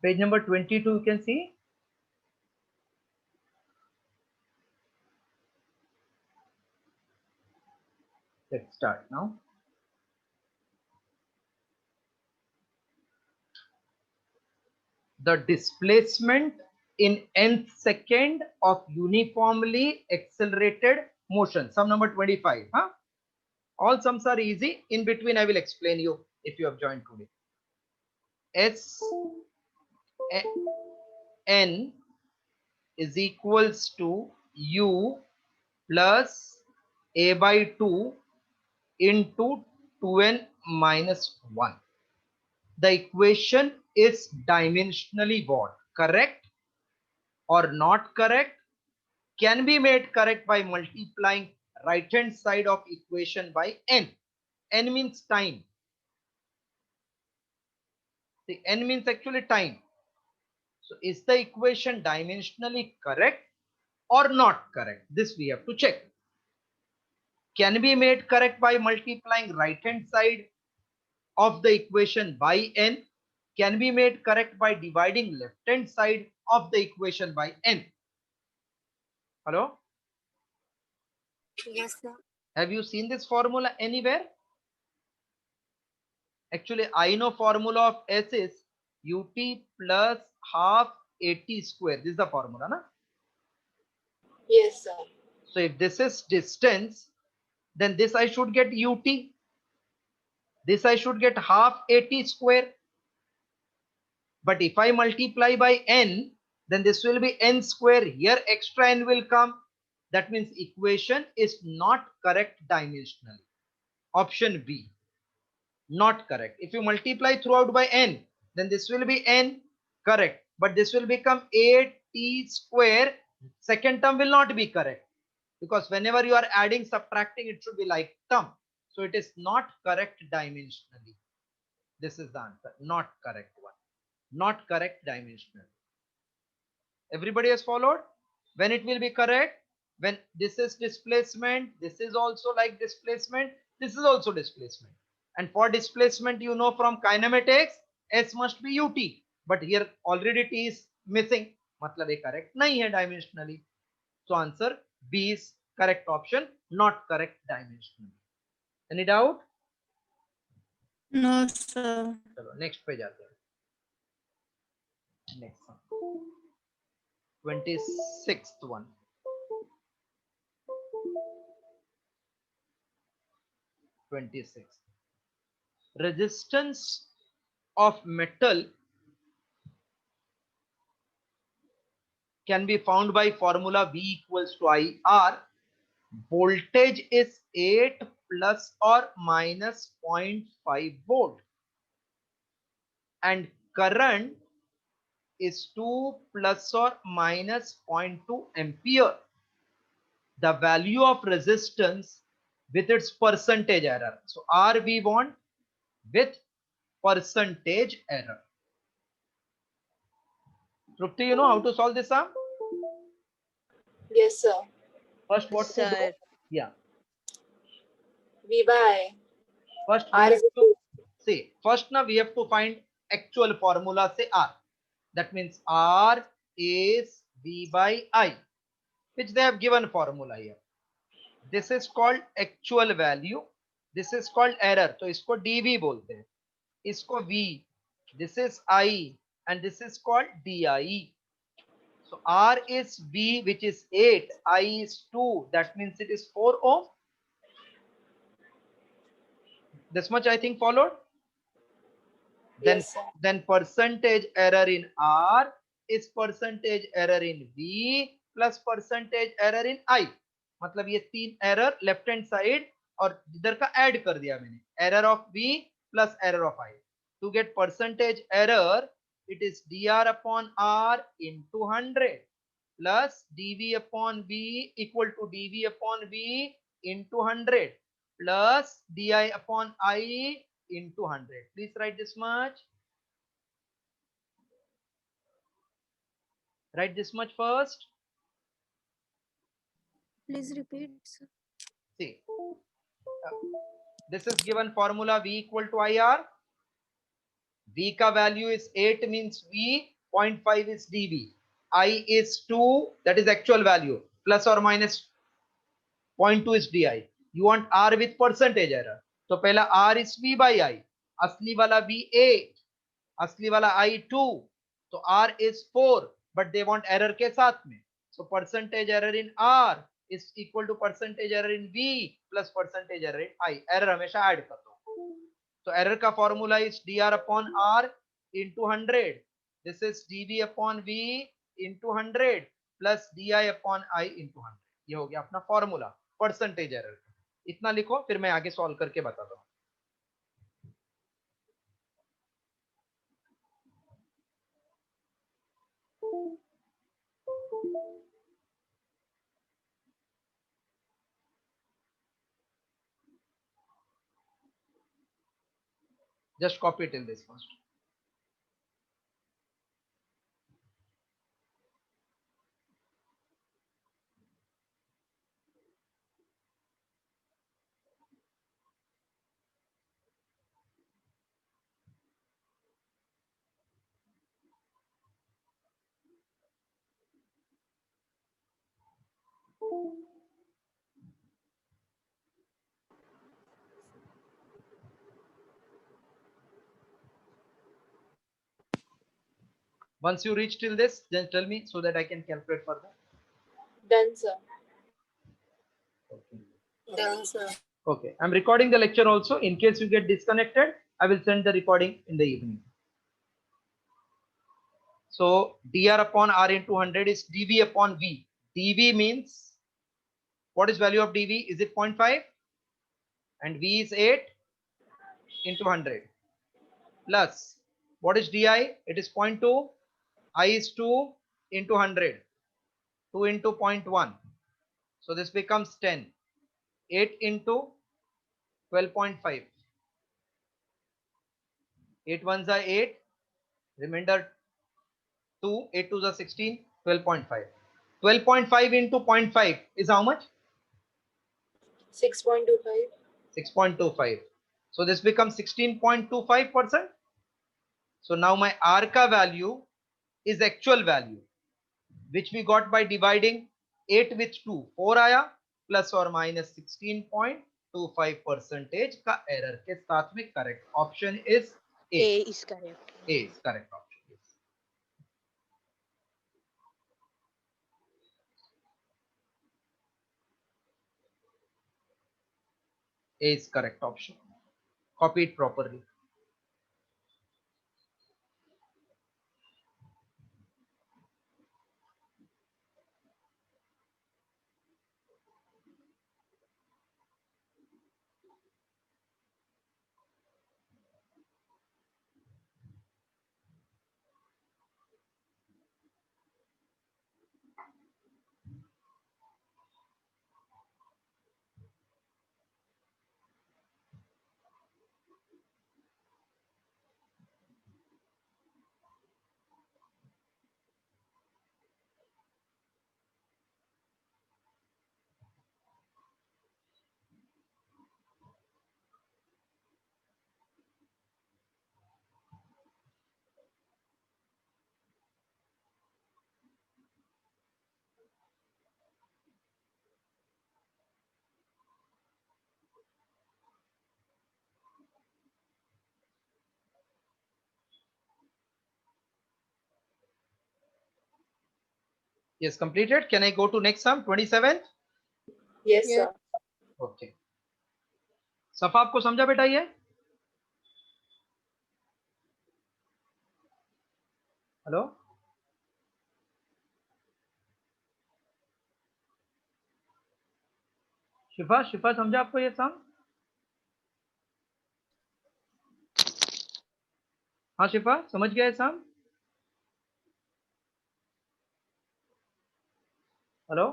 Page number 22, you can see. Let's start now. The displacement in nth second of uniformly accelerated motion. Sum number 25. Huh? All sums are easy. In between, I will explain you if you have joined today. S n is equals to u plus a by 2 into 2n minus 1. The equation is dimensionally what? Correct or not correct? Can be made correct by multiplying right hand side of equation by n. N means time. The n means actually time. So is the equation dimensionally correct or not correct? This we have to check. Can be made correct by multiplying right hand side of the equation by n, can be made correct by dividing left hand side of the equation by n. Hello? Yes, sir. Have you seen this formula anywhere? Actually, I know formula of S is ut plus half at square. This is the formula, na? Yes, sir. So if this is distance, then this I should get ut. This I should get half at square. But if I multiply by n, then this will be n square. Here extra n will come. That means equation is not correct dimensionally. Option B, not correct. If you multiply throughout by n, then this will be n, correct. But this will become 8t square. Second term will not be correct. Because whenever you are adding, subtracting, it should be like term. So it is not correct dimensionally. This is the answer. Not correct one. Not correct dimensionally. Everybody has followed? When it will be correct? When this is displacement, this is also like displacement, this is also displacement. And for displacement, you know from kinematics, S must be ut. But here already T is missing. Matlab ye correct nahi hai dimensionally. So answer B is correct option, not correct dimensionally. Any doubt? No, sir. चलो next पे जाते हैं. Next one. 26th one. 26. Resistance of metal can be found by formula V equals to IR. Voltage is 8 plus or minus 0.5 volt and current is 2 plus or minus 0.2 ampere. The value of resistance with its percentage error. So R we want with percentage error. Trupti, you know how to solve this sum? Yes, sir. First, what to do? Sir. Yeah. V by First, we R have is to see. First, now we have to find actual formula. Say R. That means R is V by I, which they have given formula here. This is called actual value. This is called error. So इसको dV बोलते हैं. इसको V. This is I, and this is called DI. So R is V, which is 8. I is 2. That means it is 4 ohm. This much I think followed. yes, sir. Then percentage error in R is percentage error in V plus percentage error in I. मतलब ये तीन error left hand side और इधर का add कर दिया मैंने. Error of V plus error of I. To get percentage error, it is dr upon R into 100 plus dV upon V equal to dV upon V into 100 plus di upon I into 100. Please write this much. Write this much first. Please repeat, sir. See, this is given formula V equal to IR. V ka value is 8 means V 0.5 is dV, I is 2, that is actual value, plus or minus 0.2 is di. You want r with percentage error, तो पहला r is v by I, असली वाला v 8, असली वाला I 2, तो r is 4, but they want error के साथ में, so percentage error in r is equal to percentage error in v plus percentage error in I. error हमेशा add कर दो, तो error का formula is dr upon r into 100, this is dv upon v into 100 plus di upon I into 100. ये हो गया अपना formula percentage error. इतना लिखो, फिर मैं आगे सॉल्व करके बताता हूँ. Just copy till this first. Once you reach till this, then tell me so that I can calculate further. Done, sir. Okay. Done, sir. Okay, I'm recording the lecture also. In case you get disconnected, I will send the recording in the evening. So dr upon r into 100 is dv upon v. dv means, what is value of dv? Is it 0.5? And v is 8 into 100 plus, what is di? It is 0.2. I is 2 into 100. 2 into 0.1. So this becomes 10. 8 into 12.5. 8 ones are 8. Remainder 2. 8 twos are 16. 12.5. 12.5 into 0.5 is how much? 6.25. 6.25. So this becomes 16.25%. So now my R ka value is actual value, which we got by dividing 8 with 2. 4 आया, plus or minus 16.25% का error के साथ में correct option is A. A is correct. A is correct option. Yes. A is correct option. Copy it properly. Yes, completed. Can I go to next sum? 27? Yes, Yeah. sir. Okay. सफा आपको समझा बेटा ये? Hello? शिफा समझा आपको ये सम? हाँ शिफा, समझ गया ये सम? Hello?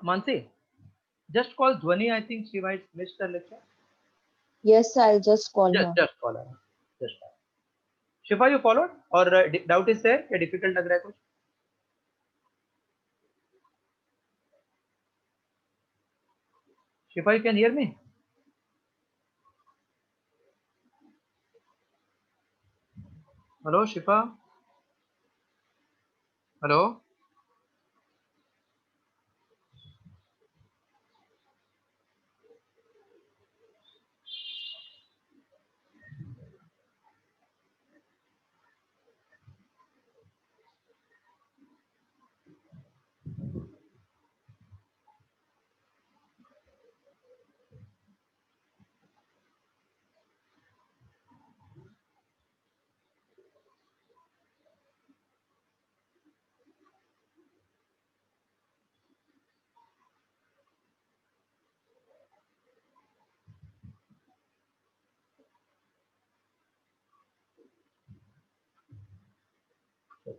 Mansi, just call Dhwani. I think she might miss the lecture. Yes, I'll just call her. Just call her. Just call. Shifa, you followed or doubt is there? क्या difficult लग रहा है कुछ? Shifa, you can hear me? Hello, Shifa. Hello.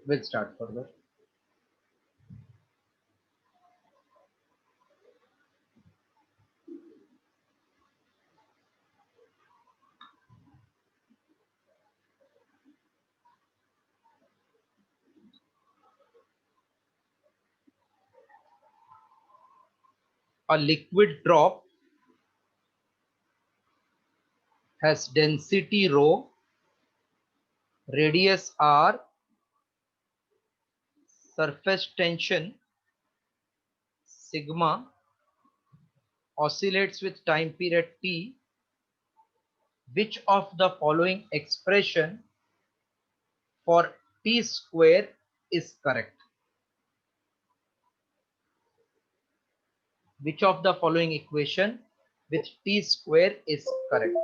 We'll start further. A liquid drop has density rho, radius r, surface tension sigma, oscillates with time period t. Which of the following expression for t square is correct? Which of the following equation with t square is correct?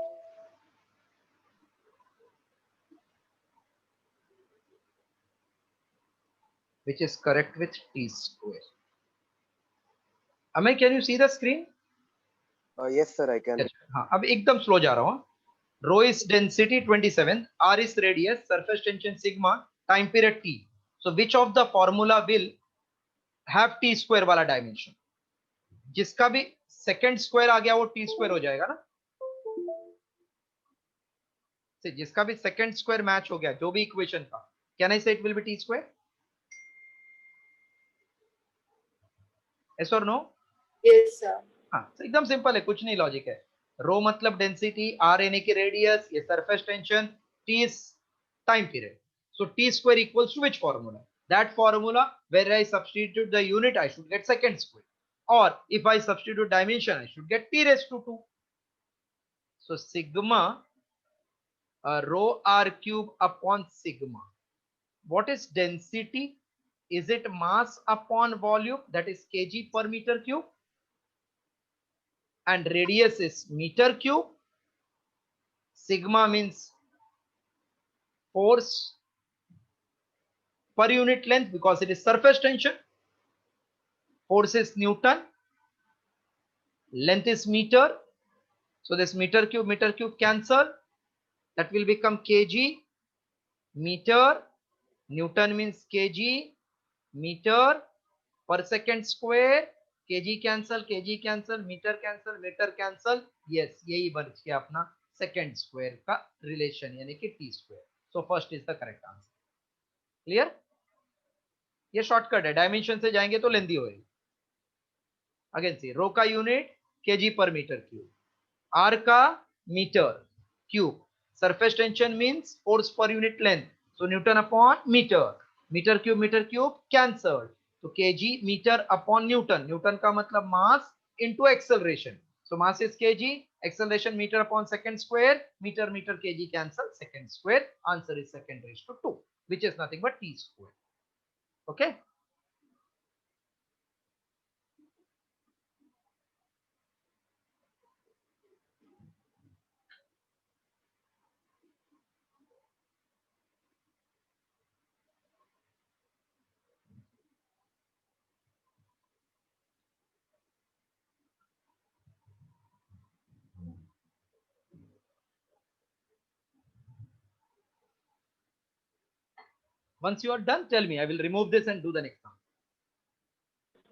Which is correct with t square? Amay, can you see the screen? Yes, sir, I can. हाँ, अब एकदम slow जा रहा हूँ. Rho is density 27, r is radius, surface tension sigma, time period t. So which of the formula will have t square वाला dimension? जिसका भी second square आ गया वो t square हो जाएगा ना. से जिसका भी second square match हो गया जो भी equation का, can I say it will be t square? Yes or no? Yes, sir. हाँ, तो एकदम सिंपल है, कुछ नहीं लॉजिक है. रो मतलब डेंसिटी, आर यानी कि रेडियस, ये surface tension, T is time period. So T square equals to which formula? That formula where I substitute the unit I should get second square, और if I substitute dimension I should get T raise to 2. So sigma rho r cube upon sigma. What is density? Is it mass upon volume, that is kg per meter cube, and radius is meter cube. Sigma means force per unit length because it is surface tension. Force is Newton. Length is meter. So this meter cube cancel. That will become kg, meter. Newton means kg, meter per second square. kg cancel, meter cancel. Yes, यही बच गया अपना second square का relation यानी कि t square. So first is the correct answer. Clear? ये shortcut है, dimension से जाएंगे तो लेंदी होएगी. अगेन सी, रो का यूनिट केजी पर मीटर क्यूब, आर का metre cube, surface tension means force पर unit length, so newton upon metre, metre cube cancelled, तो KG metre upon newton, newton का मतलब mass into acceleration, so mass is KG, acceleration metre upon second square, metre KG cancel, second square, answer is second raise to 2 which is nothing but T square. Okay. Once you are done, tell me. I will remove this and do the next one.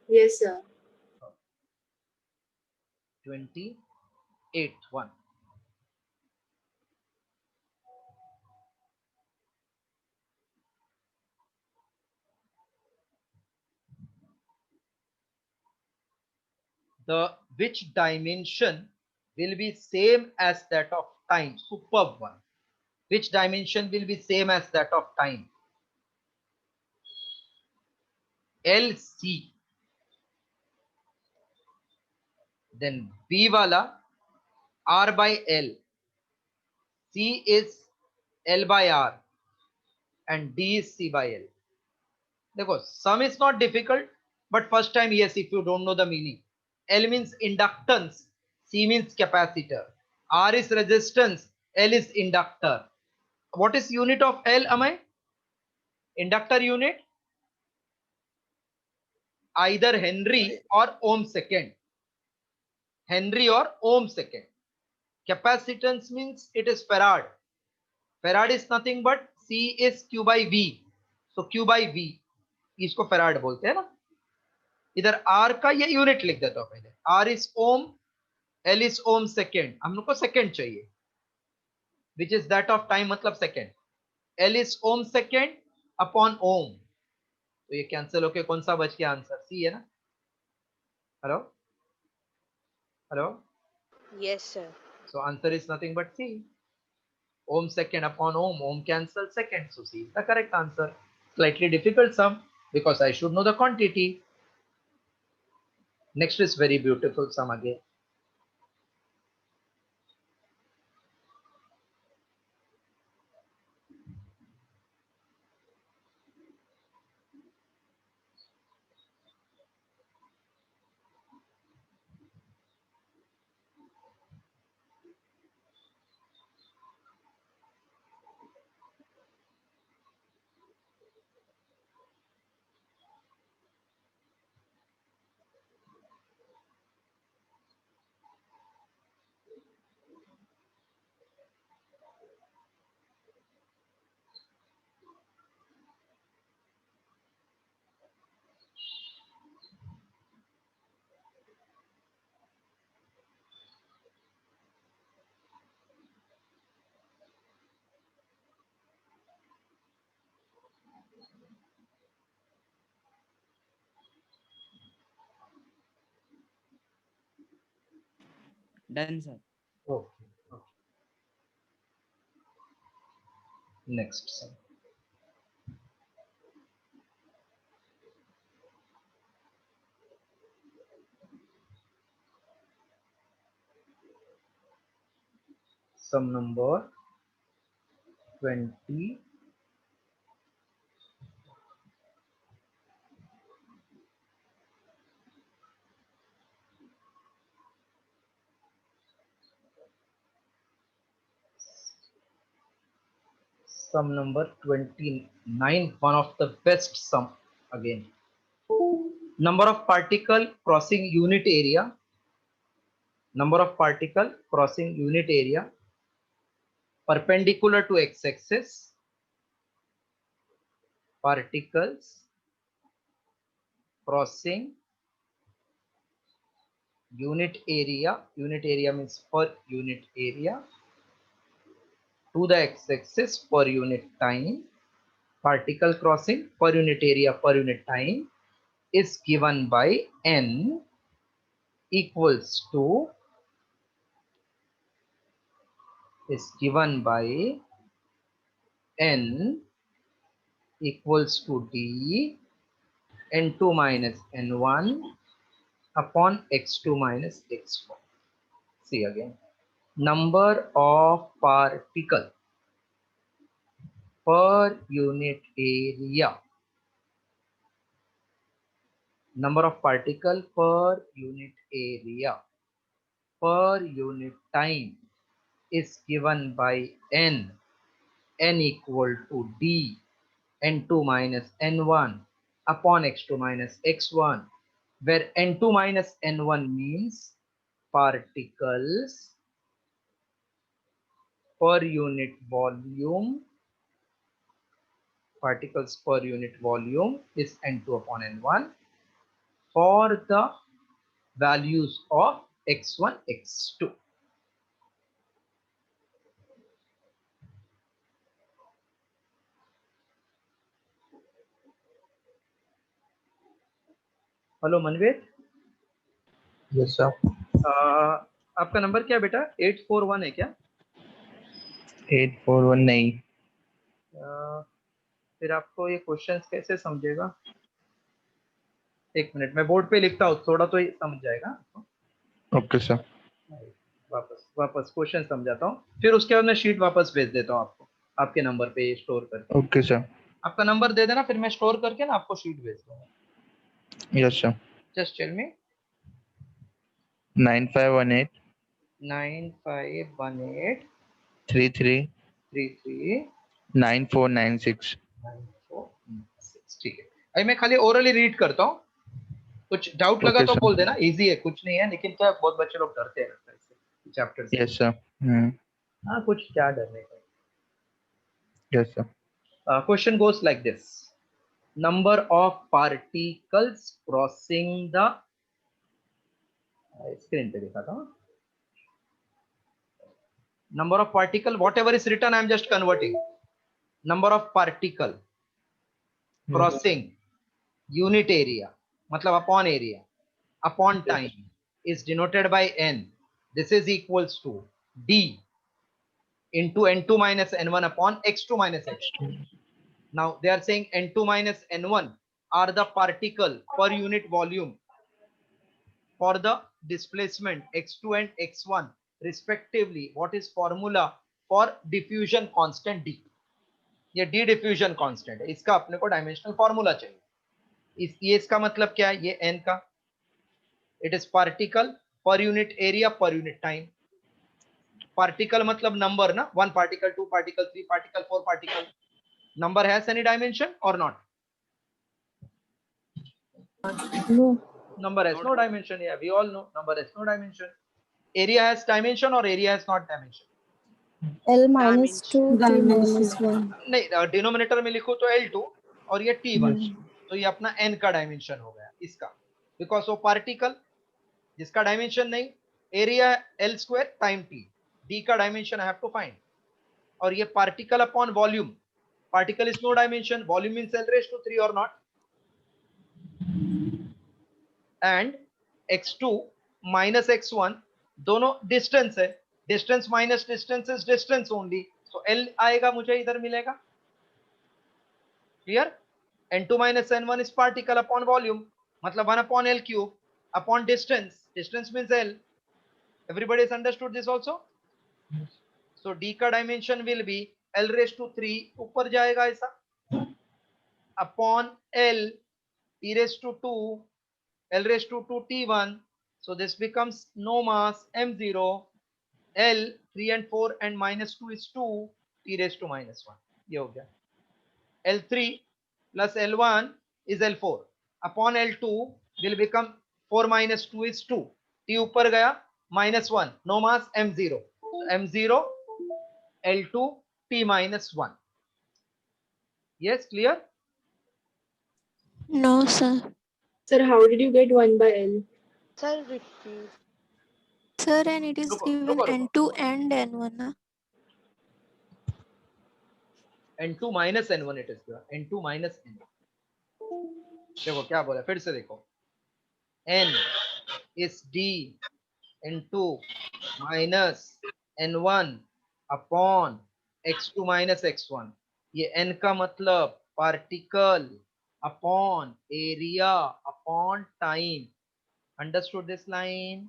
Yes, sir. 28th one. The which dimension will be same as that of time? Superb one. which dimension will be same as that of time? LC. Then B wala R by L. C is L by R and D is C by L. देखो sum is not difficult, but first time yes if you don't know the meaning. L means inductance, C means capacitor, R is resistance, L is inductor. What is unit of L, Amay? Inductor unit? Either Henry or ohm second. Henry or ohm second. Capacitance means it is farad. Farad is nothing but C is Q by V. So Q by V. इसको farad बोलते हैं ना. इधर R का ये unit लिख देता हूं पहले. R is ohm, L is ohm second. हम लोग को second चाहिए. Which is that of time मतलब second. L is ohm second upon ohm. तो ये कैंसिल होके कौन सा बच गया आंसर? सी है ना. Hello hello. Yes, sir. So answer is nothing but C. Ohm second upon ohm. Ohm cancel second. So C is the correct answer. Slightly difficult sum because I should know the quantity. Next is very beautiful sum again. Done, sir. Okay. Next sum. Sum number 20. Sum number 29, one of the best sum again. Number of particle crossing unit area. Number of particle crossing unit area perpendicular to x-axis. Particles crossing unit area. Unit area means per unit area to the x-axis per unit time. Particle crossing per unit area per unit time is given by n equals to n equals to d n2 minus n1 upon x2 minus x4. See again. Number of particle per unit area. Number of particle per unit area per unit time is given by n equal to d n2 minus n1 upon x2 minus x1, where n2 minus n1 means particles per unit volume. Particles per unit volume is n2 upon n1 for the values of x1, x2. Hello Manved. Yes sir. आपका नंबर क्या है बेटा? 841 है क्या? 8419. फिर आपको ये क्वेश्चंस कैसे समझेगा? एक मिनट, मैं बोर्ड पे लिखता हूँ, थोड़ा तो ये समझ जाएगा। Okay, sir. वापस क्वेश्चन समझाता हूँ, फिर उसके बाद मैं शीट वापस भेज देता हूँ आपको, आपके नंबर पे स्टोर करके। Okay, sir. आपका नंबर दे देना, फिर मैं स्टोर करके ना आपको शीट भेज दूंगा। Yes, sir. Just tell me. 9518 9518 33 33 9496. 9496। ठीक है, अभी मैं खाली ओरली रीड करता हूँ, कुछ डाउट लगा Okay, तो sir. बोल देना, इजी है, कुछ नहीं है, लेकिन क्या बहुत बच्चे लोग डरते हैं चैप्टर से। Yes, sir. हाँ, कुछ क्या डरने का। Yes, sir. Question goes like this: number of particles crossing the screen पे दिखाता हूँ। Number of particle, whatever is written, I am just converting. Number of particle crossing unit area, मतलब upon area, upon time, is denoted by n. This is equals to d into n2 minus n1 upon x2 minus x2. Now they are saying n2 minus n1 are the particle per unit volume for the displacement x2 and x1 respectively. What is formula for diffusion constant d? ये d diffusion constant है, इसका अपने को dimensional formula चाहिए। ये इसका मतलब क्या है? ये n का, it is particle per unit area per unit time. Particle मतलब नंबर ना, 1 particle, 2 particle, 3 particle, 4 particle. Number has any dimension or not? No. Number has no dimension. Yeah, we all know number has no dimension. Area has dimension or area has not dimension? L minus 2, T minus 1. नहीं, denominator में लिखो तो L2 और ये T1, तो ये अपना n का डायमेंशन हो गया इसका, बिकॉज वो पार्टिकल जिसका डायमेंशन नहीं, area L square time T, D का dimension I have to find, और ये particle upon volume, particle is no dimension, volume means L raise to 3 और not, and x2 minus x1 दोनों distance है, distance minus distance is distance only, so L आएगा मुझे इधर मिलेगा। Clear? n2 minus n1 is particle upon volume, मतलब 1 upon L cube upon distance, distance means L. Everybody has understood this also? So D का dimension will be L raised to 3, ऊपर जाएगा ऐसा, upon L T raised to 2, L raised to 2 T1, so this becomes no mass m0, L 3 and 4 and minus 2 is 2, T raised to minus 1, ये हो गया। L3 plus L1 is L4 upon L2 will become 4 minus 2 is 2, T ऊपर गया minus 1, no mass m0, so m0 L2 T minus 1. Yes, clear? No, sir. Sir, how did you get 1 by L? Sir, repeat. Sir, and it is रुको, given रुको, रुको। N2 and N1. Na? N2 minus N1 it is given, N2 minus N1। देखो क्या बोला, फिर से देखो, N is D into minus N1 upon X2 minus X1, ये N का मतलब particle upon area upon time. Understood this line?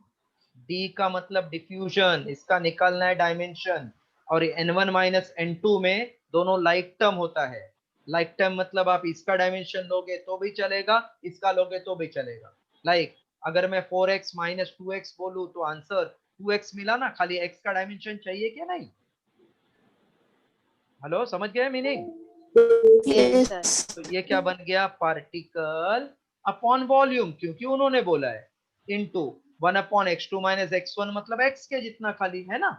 D का मतलब डिफ्यूजन, इसका निकालना है डायमेंशन, और N1 माइनस N2 में दोनों लाइक टर्म होता है। लाइक टर्म मतलब आप इसका डायमेंशन लोगे तो भी चलेगा, इसका लोगे तो भी चलेगा। लाइक अगर मैं 4x माइनस 2x बोलूं तो आंसर 2x मिला ना, खाली x का डायमेंशन चाहिए क्या नहीं? हेलो, समझ गए मीनिंग? Yes. तो ये क्या बन गया? पार्टिकल अपॉन वॉल्यूम, क्योंकि उन्होंने बोला है, into 1 upon x2 minus x1, मतलब x के जितना खाली है ना।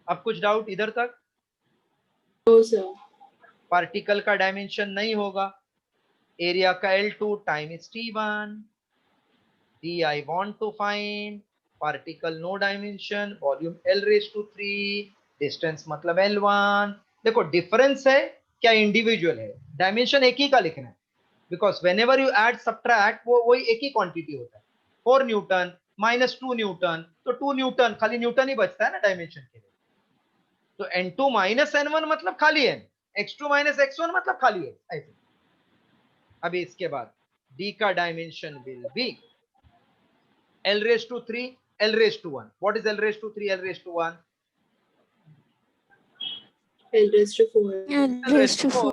अब कुछ डाउट इधर तक? No, sir. पार्टिकल का डायमेंशन नहीं होगा, एरिया का L2, time is T1, D I want to find, particle no dimension, volume L raise to 3, distance मतलब L1। देखो डिफरेंस है क्या इंडिविजुअल है, डायमेंशन एक ही का लिखना है, because whenever you add subtract वो वही एक ही क्वांटिटी होता है। 4 न्यूटन माइनस 2 न्यूटन, तो 2 न्यूटन, खाली न्यूटन ही बचता है ना डायमेंशन के लिए। तो n2 माइनस n1 मतलब खाली n, x2 माइनस x1 मतलब खाली x, ऐसे। अभी इसके बाद D का dimension will be L raised to 3, L raised to 1. What is L raised to 3, L raised to 1? L raised to 4. L raised to 4.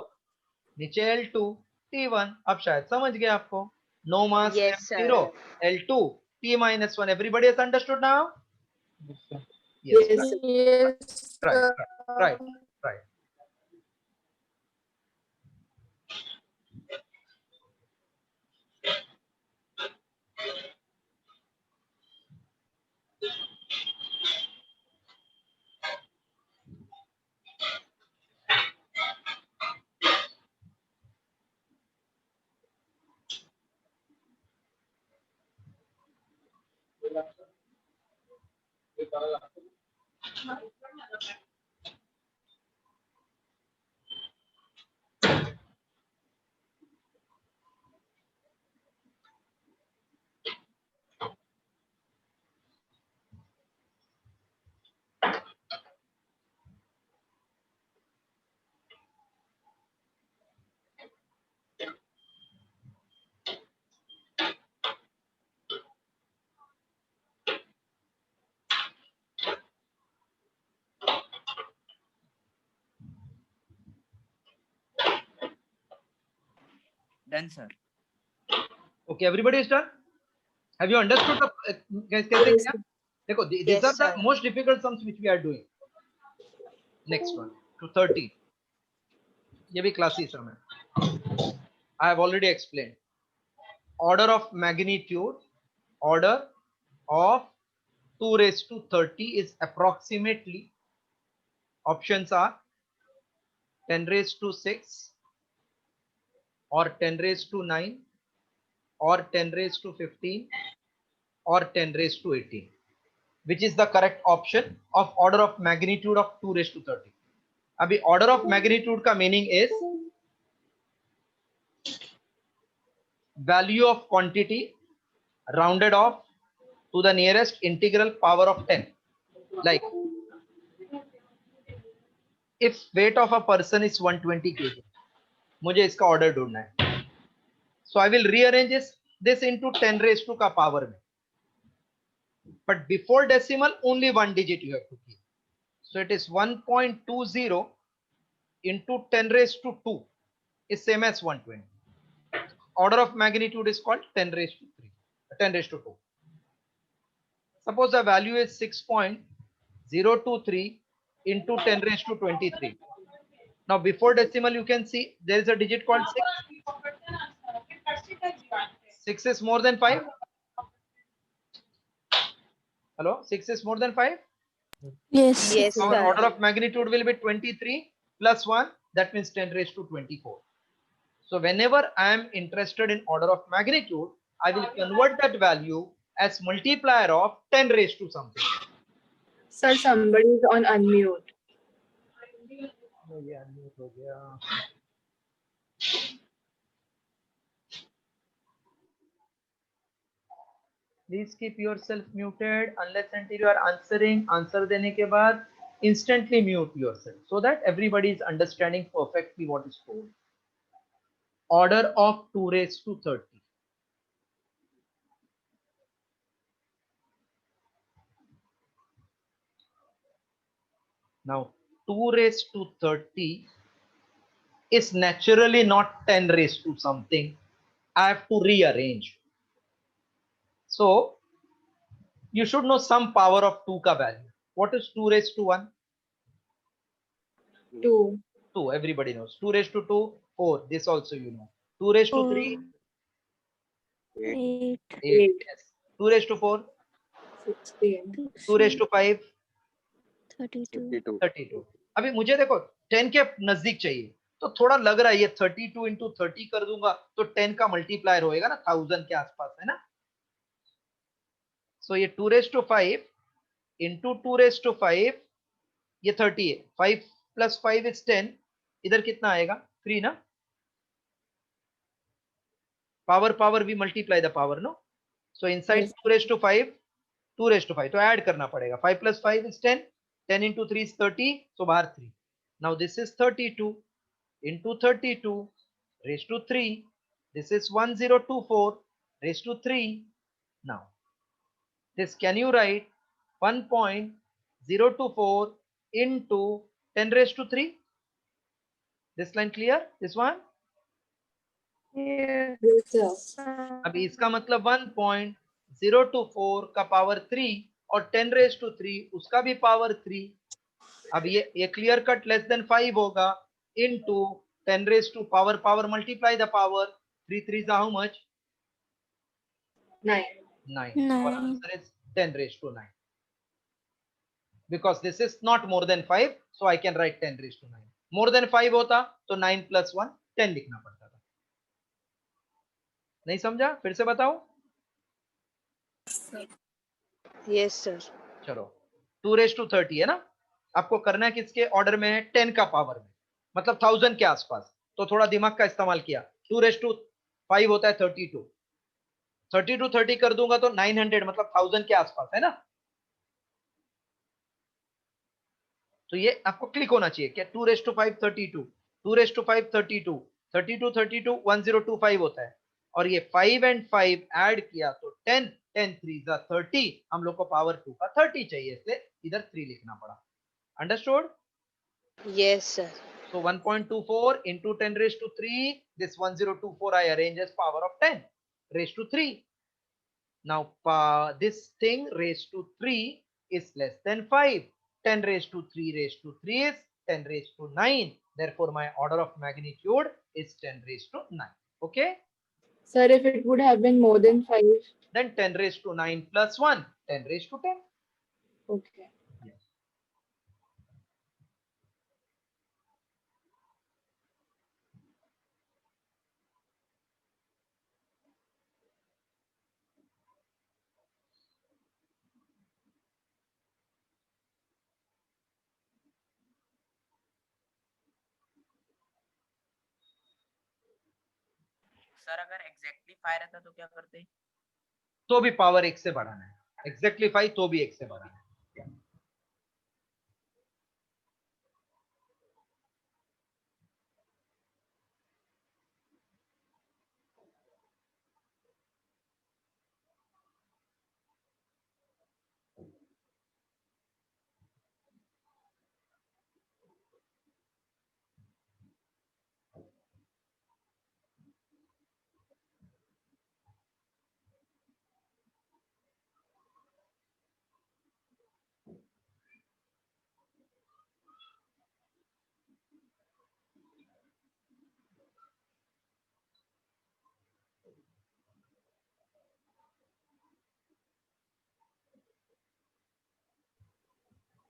नीचे L2, T1. अब शायद समझ गए आपको. No mass Yes, M0, L2, T minus 1. Everybody has understood now? Yes, Right. sir. Yes. Right. Done, sir. Okay, everybody is done? Have you understood the कैसे Yes, क्या? sir. देखो, these Yes, are the sir. most difficult sums which we are doing. Next one, to 30. ये भी classy sum है. I have already explained. Order of magnitude, order of 2 raised to 30 is approximately, options are 10 raised to 6 or 10 raised to 9 or 10 raised to 15 or 10 raised to 18. Which is the correct option of order of magnitude of 2 raised to 30? अभी order of magnitude का meaning is value of quantity rounded off to the nearest integral power of 10. Like if weight of a person is 120 kg, मुझे इसका order ढूंढना है. So I will rearrange this into 10 raised to का power में. But before decimal, only one digit you have to keep. So it is 1.20 into 10 raised to 2 is same as 120. Order of magnitude is called 10 raised to 3, 10 raised to 2. Suppose the value is 6.023 into 10 raised to 23. Now before decimal, you can see there is a digit called 6. 6 is more than 5. Hello, 6 is more than 5. Yes. Yes, Our sir. order of magnitude will be 23 plus 1, that means 10 raised to 24. So whenever I am interested in order of magnitude, I will convert that value as multiplier of 10 raised to something. Sir, somebody is on unmute. Please keep yourself muted unless until you are answering. Answer देने के बाद instantly mute yourself so that everybody is understanding perfectly what is told. Order of 2 raised to 30. Now 2 raised to 30 is naturally not 10 raised to something. I have to rearrange. So you should know some power of 2 ka value. What is 2 raised to 1? 2. 2. Everybody knows. 2 raised to 2, 4. This also you know. 2 raised to 3, 8. 8. Yes. 2 raised to 4, 16. 2 raised to 5, 32. 52. 32. अभी मुझे देखो 10 के नजदीक चाहिए तो थोड़ा लग रहा है ये 32 into 30 कर दूंगा तो 10 का मल्टीप्लायर होएगा ना 1000 के आसपास, है ना. सो ये 2 raised to 5 into 2 raised to 5 ये 30 है. 5 plus 5 is 10. इधर कितना आएगा? 3 ना. Power we multiply the power, no? So inside Yes. 2 raised to 5, 2 raised to 5 तो ऐड करना पड़ेगा. 5 plus 5 is 10. 10 into 3 is 30. So bahar 3. Now this is 32 into 32 raised to 3. This is 1024 raised to 3. Now this can you write 1.024 into 10 raised to 3? This line clear? This one? Yes, sir. अभी इसका मतलब 1.024 का power 3 और 10 raise to 3 उसका भी power 3. अब ये clear cut less than 5 होगा into 10 raise to power multiply the power 3 3 is how much? 9. 9. So our 9. answer is 10 raised to 9. Because this is not more than 5, so I can write 10 raised to 9. More than 5 होता तो 9 plus 1 10 लिखना पड़ता था. नहीं समझा? फिर से बताओ. Yes, sir. चलो 2 रेज टू 30 है ना. आपको करना है किसके ऑर्डर में है? 10 का पावर में, मतलब 1000 के आसपास. तो थोड़ा दिमाग का इस्तेमाल किया. 2 रेज टू 5 होता है 32. 32 30 कर दूंगा तो 900 मतलब 1000 के आसपास है ना. तो ये आपको क्लिक होना चाहिए क्या? 2 रेज टू 5 32, 2 रेज टू 5 32, 32 32 1025 होता है. और ये 5 and 5 ऐड किया तो 10 10 3 जा 30. हम लोग को पावर 2 का 30 चाहिए, इसलिए इधर 3 लिखना पड़ा. Understood? Yes, sir. So 1.24 into 10 raised to 3, this 1024 I arrange as power of 10 raised to 3. Now this thing raised to 3 is less than 5. 10 raised to 3 raised to 3 is 10 raised to 9. Therefore my order of magnitude is 10 raised to 9. Okay? Sir, if it would have been more than 5. Then 10 raised to 9 plus 1, 10 raised to 10. Okay. Yes. Sir अगर exactly 5 रहता तो क्या करते? तो भी power 1 से बढ़ाना है. एग्जैक्टली 5 तो भी 1 से बढ़ाना है.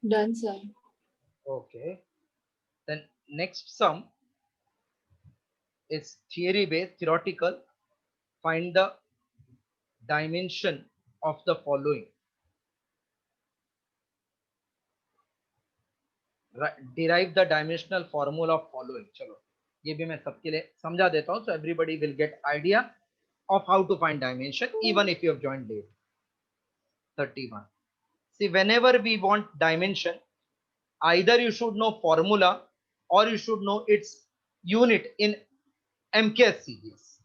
Done, sir. Okay. Then next sum is theory based, theoretical. Find the dimension of the following. Derive the dimensional formula of following. चलो ये भी मैं सबके लिए समझा देता हूँ, so everybody will get idea of how to find dimension even if you have joined late. 31. See, whenever we want dimension, either you should know formula or you should know its unit in MKS series.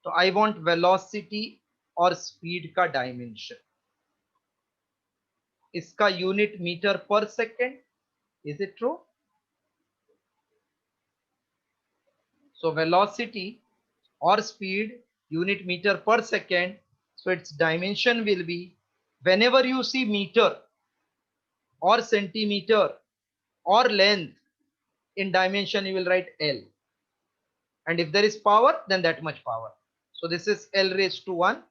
So I want velocity और speed का dimension. इसका unit meter per second. Is it true? So velocity or speed unit meter per second. So its dimension will be, whenever you see meter or centimeter or length in dimension, you will write L. And if there is power, then that much power. So this is L raised to 1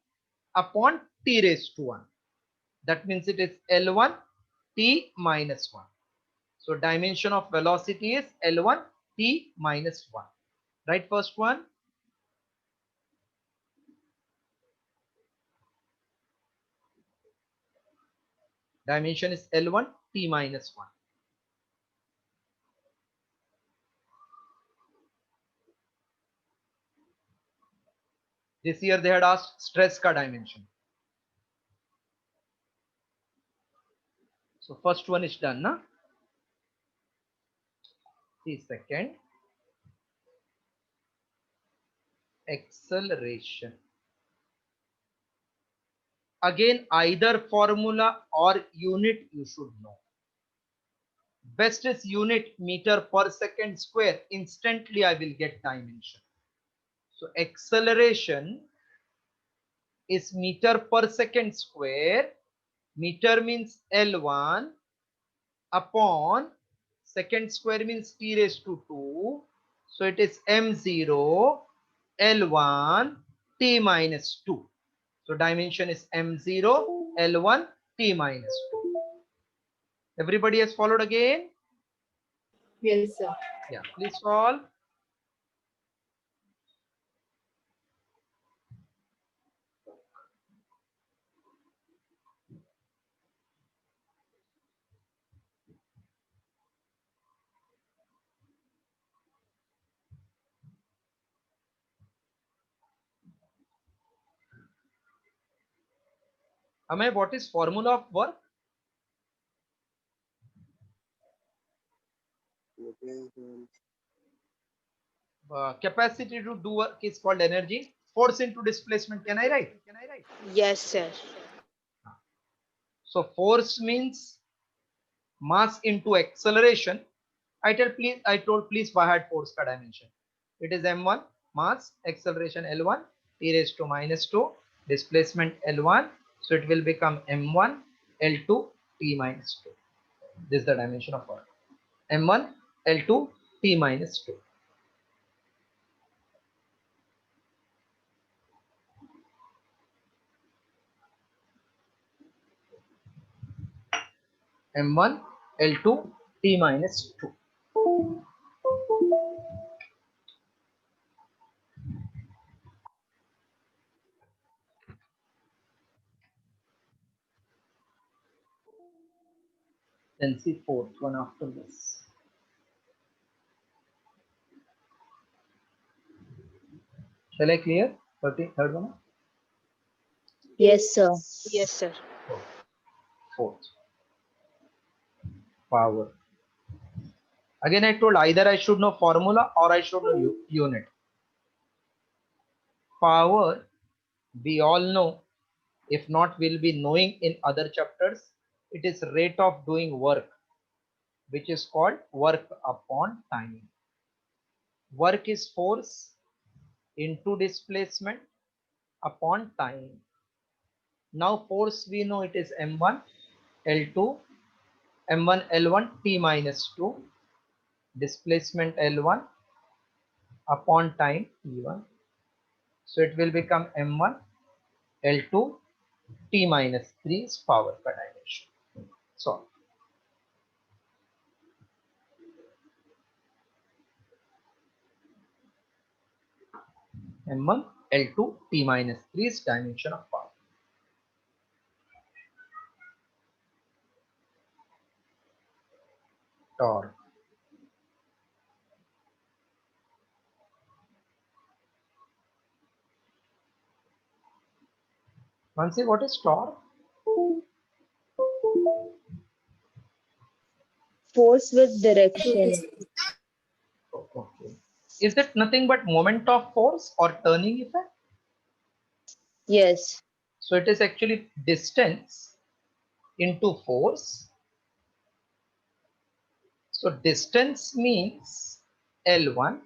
upon T raised to 1. That means it is L1 T minus 1. So dimension of velocity is L1 T minus 1. Right, first one. Dimension is L1 T minus 1. This year they had asked stress ka dimension. So first one is done, na? The second, acceleration. Again, either formula or unit you should know. Best is unit meter per second square. Instantly I will get dimension. So acceleration is meter per second square. Meter means L1 upon second square means t raised to 2. So it is m0 L1 t minus 2. So dimension is m0 L1 t minus 2. Everybody has followed again? Yes, sir. Yeah, please solve. Amay, what is formula of work? Capacity to do work is called energy. Force into displacement. Can I write? Yes, sir. So force means mass into acceleration. I told please by heart force ka dimension. It is m1 mass, acceleration L1, t raised to minus 2, displacement L1. So it will become m1 L2 t minus 2. This is the dimension of work. m1 L2 t minus 2. m1 L2 t minus 2. Then see fourth one after this. Shall I clear? Third one? Yes, sir. Yes, sir. Fourth. Power. Again, I told either I should know formula or I should know unit. Power, we all know. If not, we'll be knowing in other chapters. It is rate of doing work, which is called work upon time. Work is force into displacement upon time. Now force we know it is m1 L2 m1 L1 t minus 2, displacement L1 upon time t1. So it will become m1 L2 t minus 3 is power per dimension. So m1 L2 t minus 3 is dimension of power. Torque. Mansi, what is torque? Force with direction. Okay. Is it nothing but moment of force or turning effect? Yes. So it is actually distance into force. So distance means L1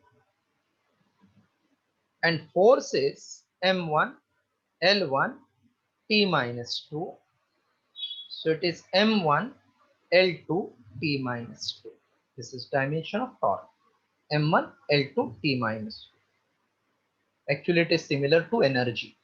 and force is m1 L1 t minus 2. So it is m1 L2 t minus 2. This is dimension of torque. m1 L2 t minus 2. Actually, it is similar to energy.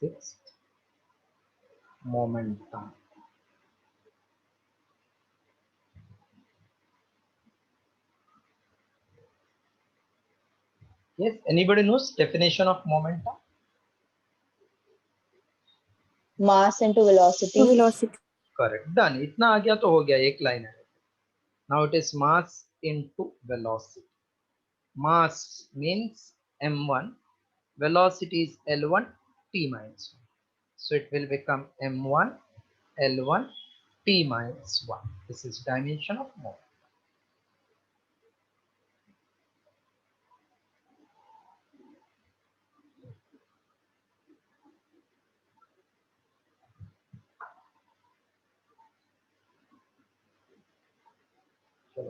Sixth, momentum. Yes, anybody knows definition of momentum? Mass into velocity. Velocity. Correct, done. इतना आ गया तो हो गया, एक line है. Now it is mass into velocity. Mass means m1, velocity is l1 t minus 1. So it will become m1 l1 t minus 1. This is dimension of moment.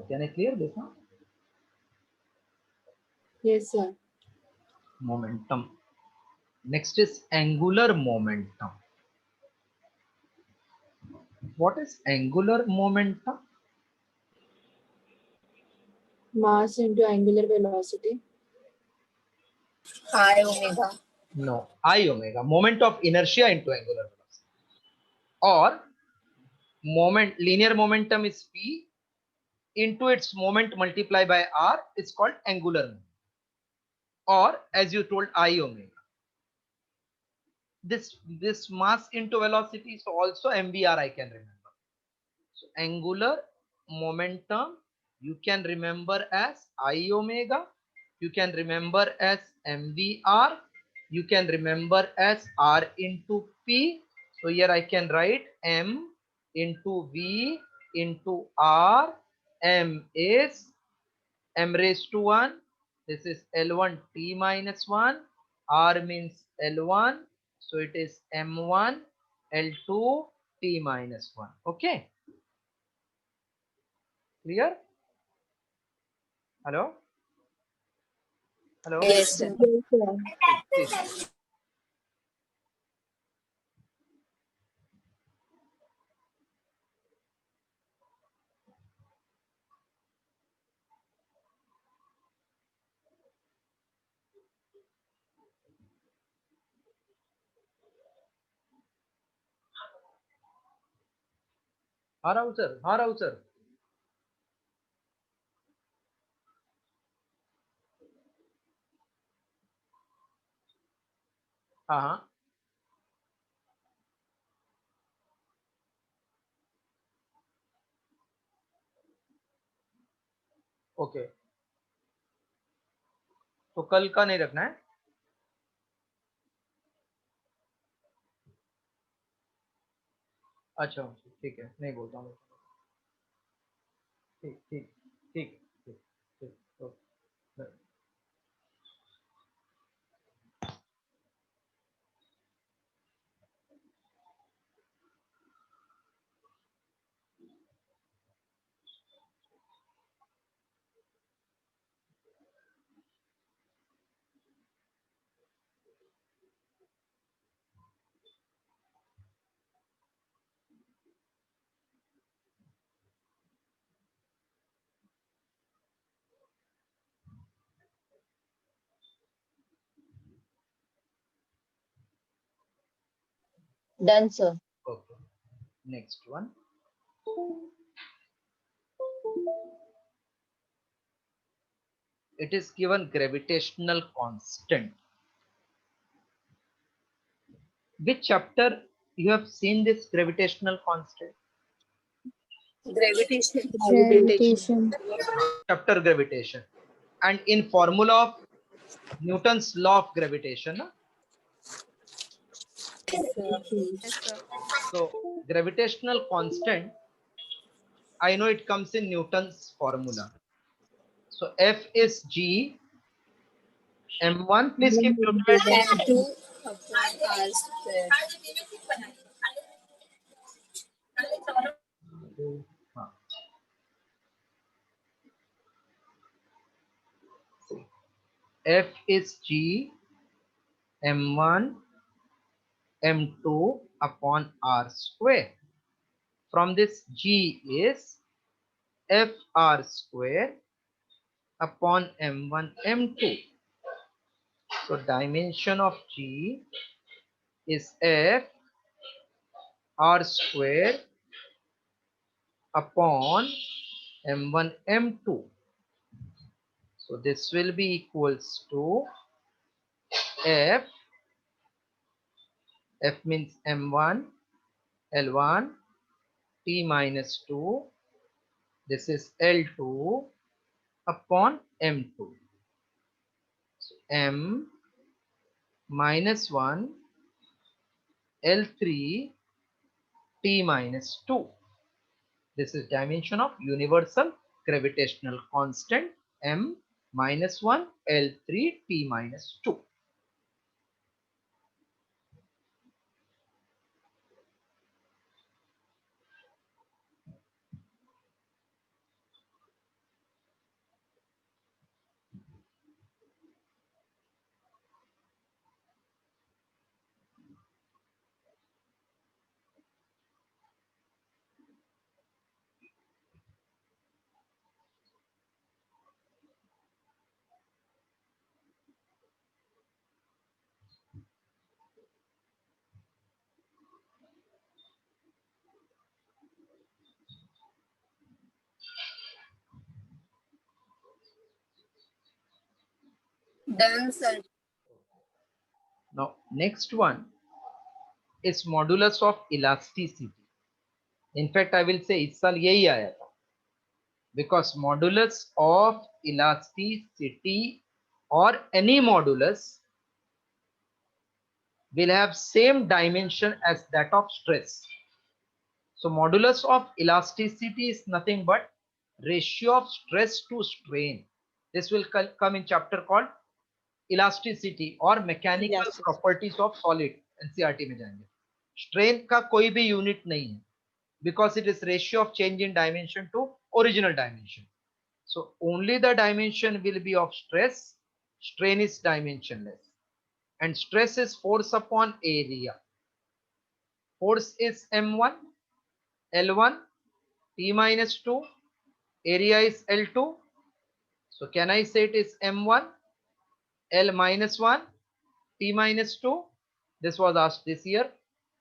Can I clear this now? Yes, sir. Momentum. Next is angular momentum. What is angular momentum? Mass into angular velocity. I omega. No, I omega. Moment of inertia into angular velocity. Or moment, linear momentum is p into its moment multiplied by r is called angular momentum. Or as you told, I omega. This mass into velocity is also mvr, I can remember. So angular momentum you can remember as I omega, you can remember as mvr, you can remember as r into p. So here I can write m into v into r. M is m raised to 1. This is L1 t minus 1. R means L1. So it is m1 L2 t minus 1. Okay. Clear? Hello? Hello? Yes, sir. Yes, sir. Please. हाँ Rahul sir, हाँ Rahul sir. हाँ हाँ. Okay. तो कल का नहीं रखना है. अच्छा ठीक है, नहीं बोलता हूँ. ठीक ठीक ठीक ठीक ठीक. Okay. Done, sir. Okay. Next one. It is given gravitational constant. Which chapter you have seen this gravitational constant? Gravitation. Gravitation. Chapter gravitation. And in formula of Newton's law of gravitation. Yes, sir. So gravitational constant, I know it comes in Newton's formula. So F is G m1. Please keep calculating. M2 upon R square. F is G m1 m2 upon r square. From this G is fr square upon m1 m2. So dimension of G is f r square upon m1 m2. So So this will be equals to F. F means M1, L1, T minus 2. This is L2 upon M2. So M minus 1, L3, T minus 2. This is dimension of universal gravitational constant M minus 1, L3, T minus 2. Done, sir. Now next one is modulus of elasticity. In fact, I will say इस साल यही आया था, because modulus of elasticity or any modulus will have same dimension as that of stress. So modulus of elasticity is nothing but ratio of stress to strain. This will come in chapter called elasticity or mechanical properties of solid. NCERT में जाएंगे. Strain का कोई भी unit नहीं है, because it is ratio of change in dimension to original dimension. So only the dimension will be of stress. Strain is dimensionless, and stress is force upon area. Force is M1, L1, T minus 2, area is L2. So can I say it is M1, L minus 1, T minus 2? This was asked this year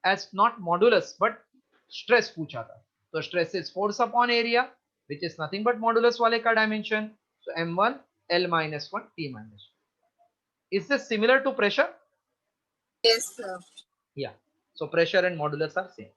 as not modulus but stress पूछा था. So stress is force upon area, which is nothing but modulus वाले का dimension. So M1, L minus 1, T minus 2. Is this similar to pressure? Yes, sir. Yeah. So pressure and modulus are same.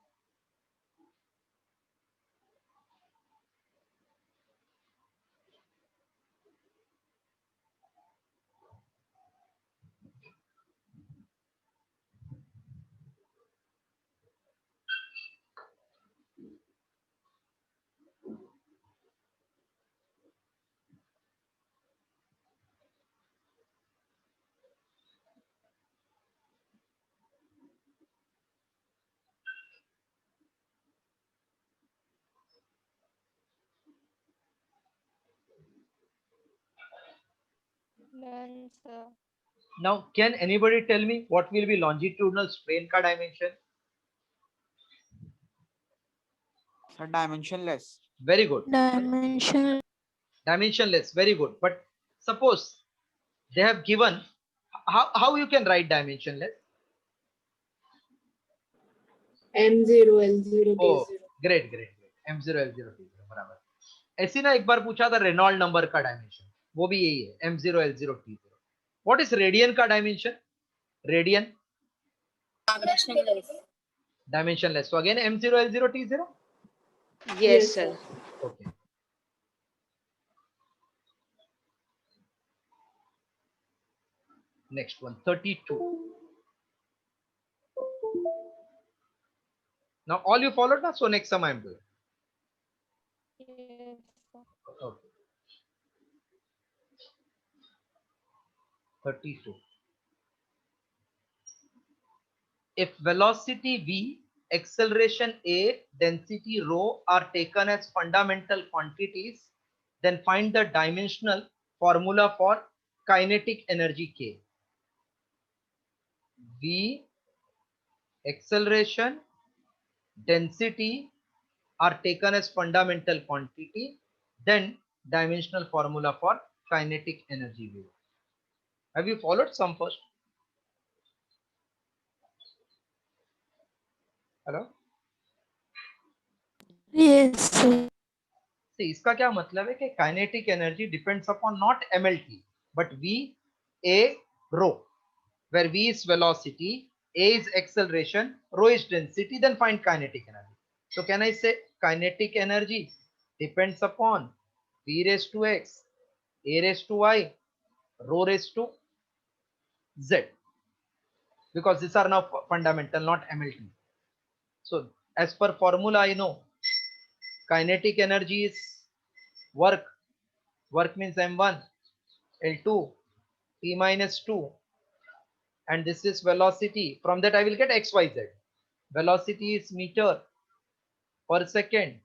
Done, sir. Now, can anybody tell me what will be longitudinal strain ka dimension? Sir, dimensionless. Very good. Dimension. Dimensionless. Very good. But suppose they have given, how you can write dimensionless? M0, L0, Oh, T0. great. M0, L0, T0 बराबर. ऐसी ना एक बार पूछा था Reynold number का dimension, वो भी यही है M0, L0, T0. What is radian का dimension? Radian Dimensionless. dimensionless. So again M0, L0, T0. Yes, sir. Okay. Next one, 32. Now all you followed now, so next sum I am doing. Yes, sir. Okay. 32. If velocity v, acceleration a, density rho are taken as fundamental quantities, then find the dimensional formula for kinetic energy k. V, acceleration, density are taken as fundamental quantity, then dimensional formula for kinetic energy v. Have you followed some first? Hello? Yes, sir. See, इसका क्या मतलब है कि kinetic energy depends upon not MLT but v arrow, where v is velocity, a is acceleration, rho is density, then find kinetic energy. So can I say kinetic energy depends upon v raised to x, a raised to y, rho raised to z, because these are now fundamental, not MLT. So as per formula, I know kinetic energy is work. Work means m1, L2, t minus 2, and this is velocity. From that I will get x, y, z. Velocity is meter per second.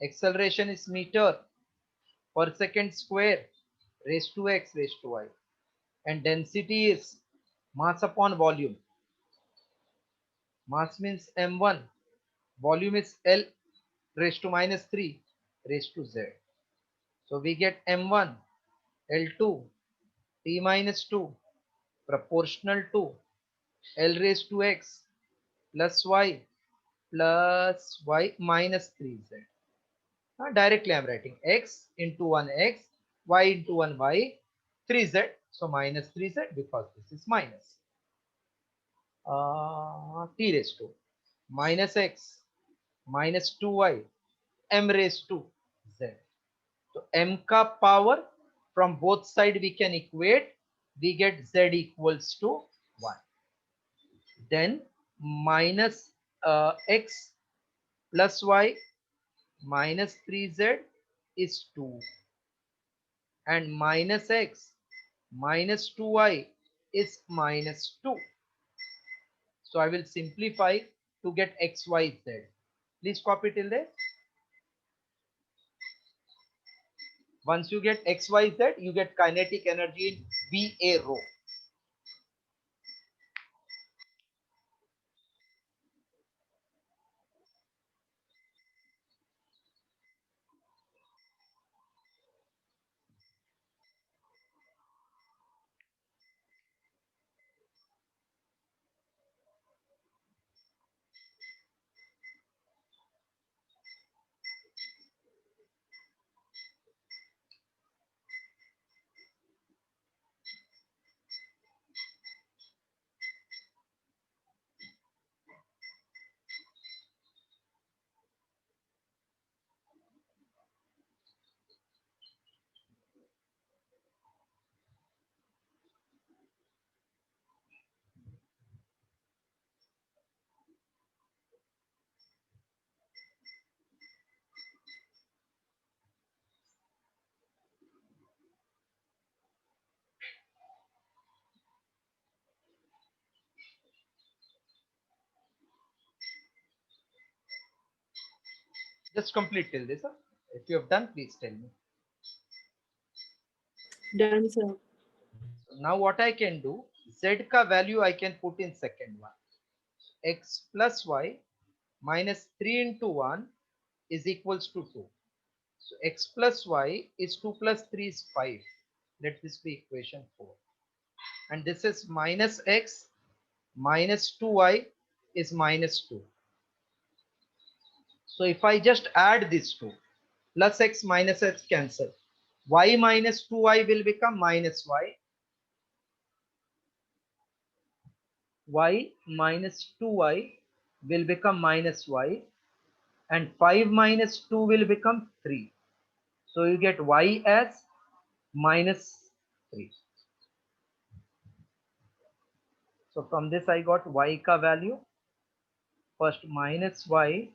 Acceleration is meter per second square raised to x raised to y. And density is mass upon volume. Mass means m1. Volume is L raised to minus 3 raised to z. So we get m1 L2 t minus 2 proportional to L raised to x plus y minus 3z. Now directly I am writing x into 1x, y into 1y, 3z. So minus 3z because this is minus. T raised to minus x minus 2y m raised to z. So m ka power from both side we can equate. We get z equals to 1. Then minus x plus y minus 3z is 2, and minus x minus 2y is minus 2. So I will simplify to get x, y, z. Please copy till there. Once you get x, y, z, you get kinetic energy in VA rho. Just complete till this. Huh? If you have done, please tell me. Done, sir. Now what I can do, z ka value I can put in second one. X plus y minus 3 into 1 is equals to 2. So x plus y is 2 plus 3 is 5. Let this be equation 4. And this is minus x minus 2y is minus 2. So if I just add these two, plus x minus x cancel. Y minus 2y will become minus y. Y minus 2y will become minus y. And 5 minus 2 will become 3. So you get y as minus 3. So from this I got y ka value. First minus y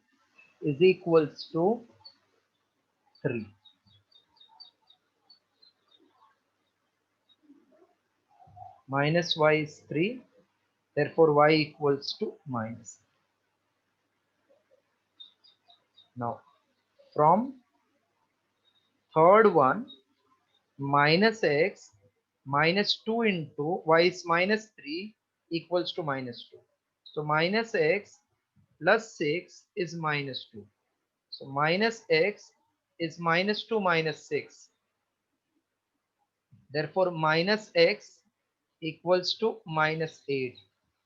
is equals to 3. Minus y is 3. Therefore y equals to minus. Now from third one, minus x minus 2 into y is minus 3 equals to minus 2. So minus x plus 6 is minus 2. So minus x is minus 2 minus 6. Therefore minus x equals to minus 8.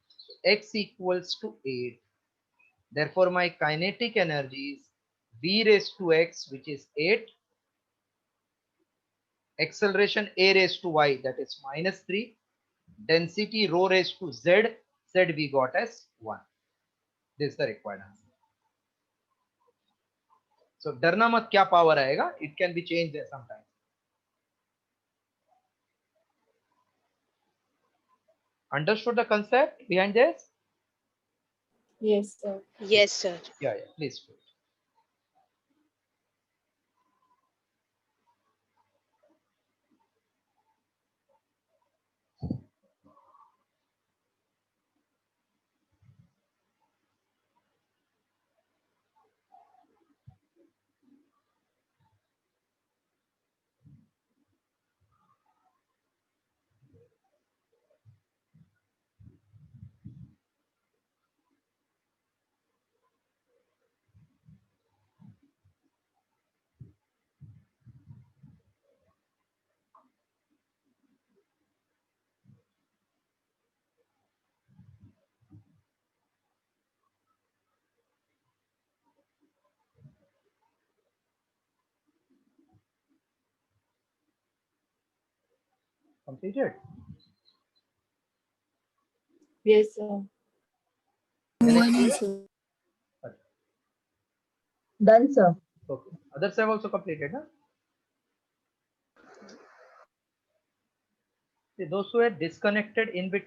So x equals to 8. Therefore my kinetic energy is b raised to x, which is 8. Acceleration a raised to y, that is minus 3. Density rho raised to z, z we got as 1. This is the required answer. So डरना मत क्या power आएगा, it can be changed there sometimes. Understood the concept behind this? Yes, sir. Yes, sir. Yeah, please. Completed? Yes, sir. Done, sir. Okay. Others have also completed, huh? See, those who had disconnected in between